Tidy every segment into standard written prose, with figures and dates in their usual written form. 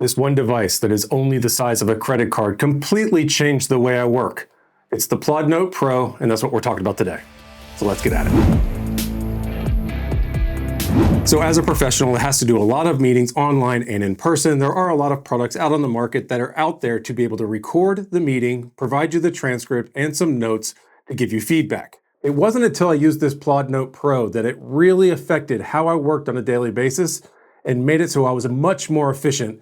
This one device that is only the size of a credit card completely changed the way I work. It's the Plaud Note Pro, and that's what we're talking about today. So let's get at it. So as a professional that has to do a lot of meetings online and in person, there are a lot of products out on the market that are out there to be able to record the meeting, provide you the transcript and some notes to give you feedback. It wasn't until I used this Plaud Note Pro that it really affected how I worked on a daily basis and made it so I was much more efficient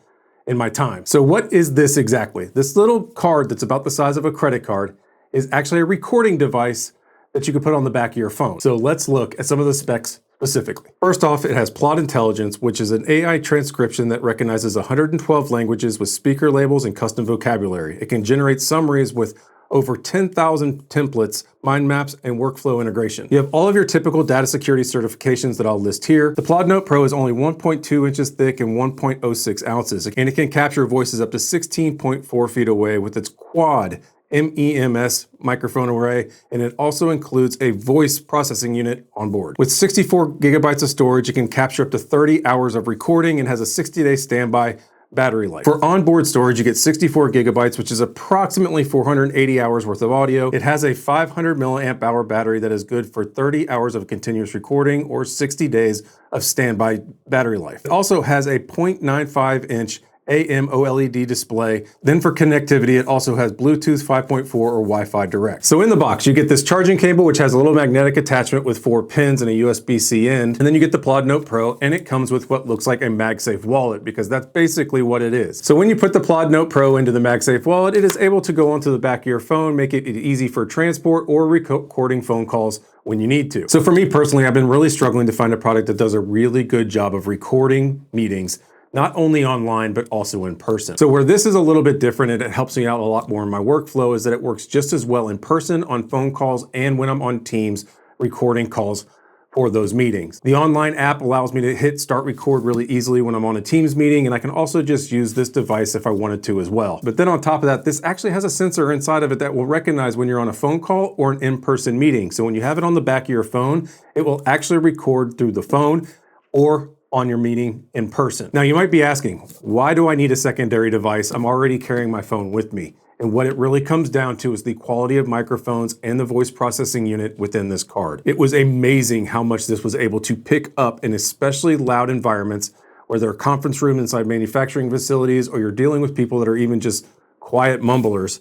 in my time. So what is this exactly? This little card that's about the size of a credit card is actually a recording device that you can put on the back of your phone. So let's look at some of the specs specifically. First off, it has Plaud Intelligence, which is an AI transcription that recognizes 112 languages with speaker labels and custom vocabulary. It can generate summaries with over 10,000 templates, mind maps, and workflow integration. You have all of your typical data security certifications that I'll list here. The Plaud Note Pro is only 1.2 inches thick and 1.06 ounces, and it can capture voices up to 16.4 feet away with its quad MEMS microphone array, and it also includes a voice processing unit on board. With 64 gigabytes of storage, it can capture up to 30 hours of recording and has a 60-day standby battery life. For onboard storage, you get 64 gigabytes, which is approximately 480 hours worth of audio. It has a 500 milliamp hour battery that is good for 30 hours of continuous recording or 60 days of standby battery life. It also has a 0.95 inch AM OLED display. Then for connectivity, it also has Bluetooth 5.4 or Wi-Fi Direct. So in the box, you get this charging cable, which has a little magnetic attachment with 4 pins and a USB-C end. And then you get the Plaud Note Pro, and it comes with what looks like a MagSafe wallet, because that's basically what it is. So when you put the Plaud Note Pro into the MagSafe wallet, it is able to go onto the back of your phone, make it easy for transport or recording phone calls when you need to. So for me personally, I've been really struggling to find a product that does a really good job of recording meetings, not only online, but also in person. So where this is a little bit different and it helps me out a lot more in my workflow is that it works just as well in person, on phone calls, and when I'm on Teams recording calls for those meetings. The online app allows me to hit start record really easily when I'm on a Teams meeting, and I can also just use this device if I wanted to as well. But then on top of that, this actually has a sensor inside of it that will recognize when you're on a phone call or an in-person meeting. So when you have it on the back of your phone, it will actually record through the phone or on your meeting in person. Now you might be asking, why do I need a secondary device? I'm already carrying my phone with me. And what it really comes down to is the quality of microphones and the voice processing unit within this card. It was amazing how much this was able to pick up in especially loud environments, where there are conference rooms inside manufacturing facilities, or you're dealing with people that are even just quiet mumblers.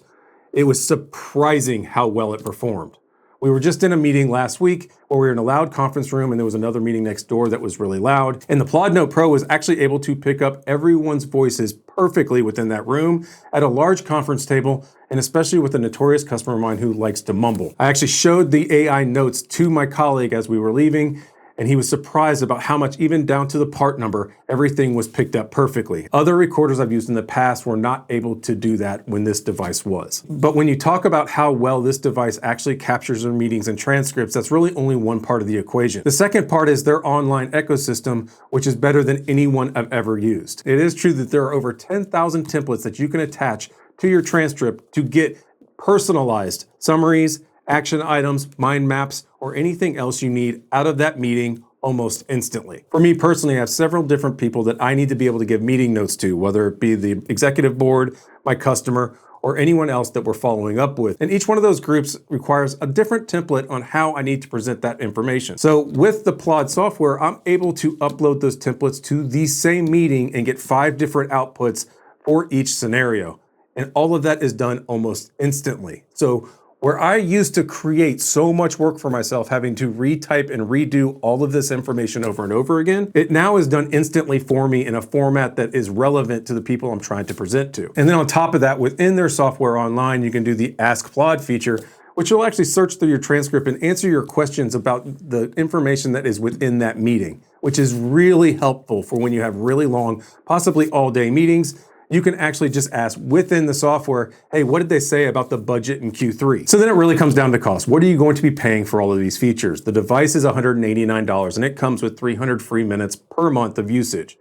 It was surprising how well it performed. We were just in a meeting last week where we were in a loud conference room, and there was another meeting next door that was really loud. And the Plaud Note Pro was actually able to pick up everyone's voices perfectly within that room at a large conference table, and especially with a notorious customer of mine who likes to mumble. I actually showed the AI notes to my colleague as we were leaving, and he was surprised about how much, even down to the part number, everything was picked up perfectly. Other recorders I've used in the past were not able to do that when this device was. But when you talk about how well this device actually captures their meetings and transcripts, that's really only one part of the equation. The second part is their online ecosystem, which is better than anyone I've ever used. It is true that there are over 10,000 templates that you can attach to your transcript to get personalized summaries, action items, mind maps, or anything else you need out of that meeting almost instantly. For me personally, I have several different people that I need to be able to give meeting notes to, whether it be the executive board, my customer, or anyone else that we're following up with. And each one of those groups requires a different template on how I need to present that information. So with the Plaud software, I'm able to upload those templates to the same meeting and get 5 different outputs for each scenario. And all of that is done almost instantly. So where I used to create so much work for myself, having to retype and redo all of this information over and over again, it now is done instantly for me in a format that is relevant to the people I'm trying to present to. And then on top of that, within their software online, you can do the Ask Plaud feature, which will actually search through your transcript and answer your questions about the information that is within that meeting, which is really helpful for when you have really long, possibly all-day meetings. You can actually just ask within the software, hey, what did they say about the budget in Q3? So then it really comes down to cost. What are you going to be paying for all of these features? The device is $189, and it comes with 300 free minutes per month of usage.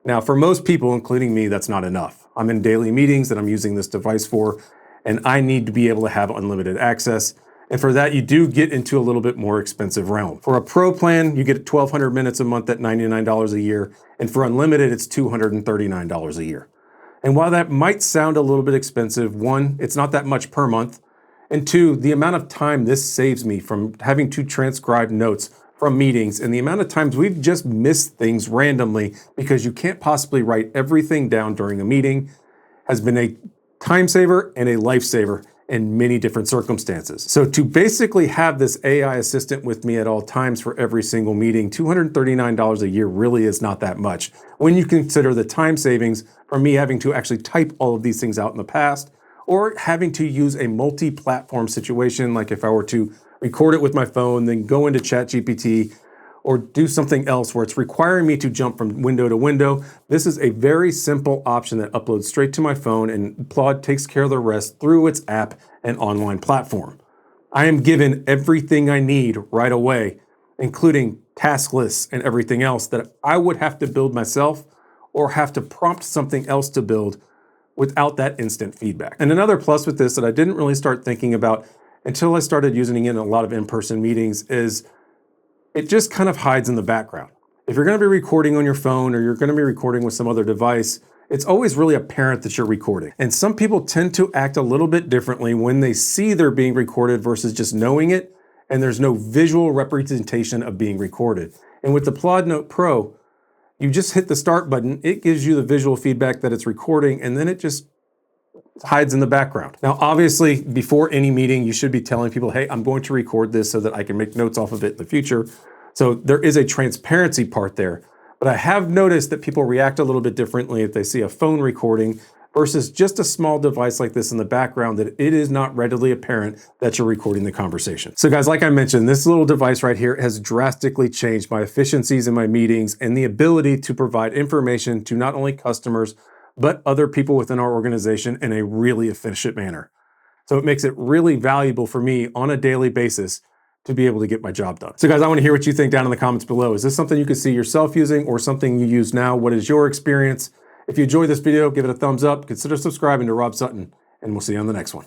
Now, for most people, including me, that's not enough. I'm in daily meetings that I'm using this device for, and I need to be able to have unlimited access. And for that, you do get into a little bit more expensive realm. For a pro plan, you get 1,200 minutes a month at $99 a year. And for unlimited, it's $239 a year. And while that might sound a little bit expensive, one, it's not that much per month. And two, the amount of time this saves me from having to transcribe notes from meetings and the amount of times we've just missed things randomly because you can't possibly write everything down during a meeting has been a time saver and a lifesaver in many different circumstances. So to basically have this AI assistant with me at all times for every single meeting, $239 a year really is not that much when you consider the time savings from me having to actually type all of these things out in the past, or having to use a multi-platform situation, like if I were to record it with my phone, then go into ChatGPT, or do something else where it's requiring me to jump from window to window. This is a very simple option that uploads straight to my phone, and Plaud takes care of the rest through its app and online platform. I am given everything I need right away, including task lists and everything else that I would have to build myself or have to prompt something else to build without that instant feedback. And another plus with this that I didn't really start thinking about until I started using it in a lot of in-person meetings is it just kind of hides in the background. If you're going to be recording on your phone or you're going to be recording with some other device, it's always really apparent that you're recording. And some people tend to act a little bit differently when they see they're being recorded versus just knowing it, and there's no visual representation of being recorded. And with the Plaud Note Pro, you just hit the start button, it gives you the visual feedback that it's recording, and then it just hides in the background. Now, obviously, before any meeting, you should be telling people, hey, I'm going to record this so that I can make notes off of it in the future. So there is a transparency part there. But I have noticed that people react a little bit differently if they see a phone recording versus just a small device like this in the background, that it is not readily apparent that you're recording the conversation. So guys, like I mentioned, this little device right here has drastically changed my efficiencies in my meetings and the ability to provide information to not only customers, but other people within our organization in a really efficient manner. So it makes it really valuable for me on a daily basis to be able to get my job done. So guys, I want to hear what you think down in the comments below. Is this something you could see yourself using or something you use now? What is your experience? If you enjoyed this video, give it a thumbs up, consider subscribing to Rob Sutton, and we'll see you on the next one.